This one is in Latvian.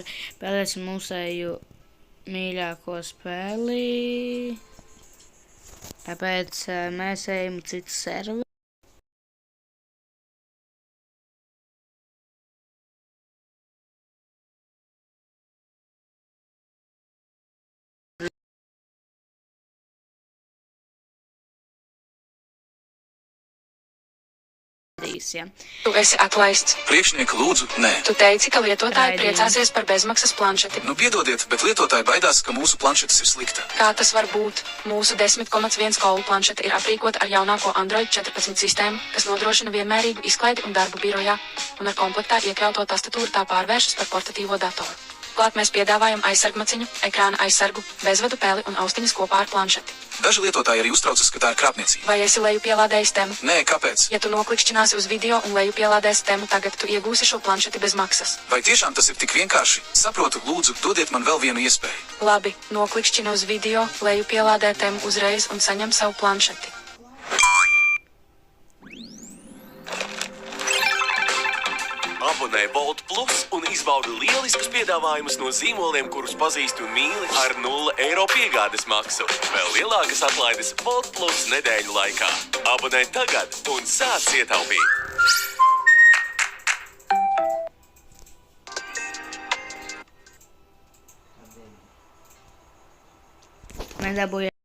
Spēlēsim mūsēju mīļāko spēli. Tāpēc mēs ejam uz citu serveru. Ja. Tu esi atlaists. Priekšnieku lūdzu, nē. Tu teici, ka lietotāji priecāsies par bezmaksas planšeti. Nu, piedodiet, bet lietotāji baidās, ka mūsu planšetes ir slikta. Kā tas var būt? Mūsu 10,1 kolu planšete ir aprīkota ar jaunāko Android 14 sistēmu, kas nodrošina vienmērīgu izklaidi un darbu birojā, un ar komplektā iekļauto tastatūru tā pārvēršas par portatīvo datoru. Klāt mēs piedāvājam aizsargmaciņu, ekrāna aizsargu, bezvadu peli un austiņas kopā ar planšeti. Daži lietotāji arī uztraucas, ka tā ir krāpniecība. Vai esi lejupielādējis temu? Nē, kāpēc? Ja tu noklikšķināsi uz video un lejupielādēsi temu, tagad tu iegūsi šo planšeti bez maksas. Vai tiešām tas ir tik vienkārši? Saprotu, lūdzu, dodiet man vēl vienu iespēju. Labi, noklikšķina uz video, lejupielādē temu uzreiz un saņem savu planšeti. Abonē Bolt Plus un izbaudi lieliskus piedāvājumus no zīmoliem, kurus pazīsti un mīli ar 0 eiro piegādes maksu. Vēl lielākas atlaides Bolt Plus nedēļu laikā. Abonē tagad un sāc ietaupīt! Nedabūja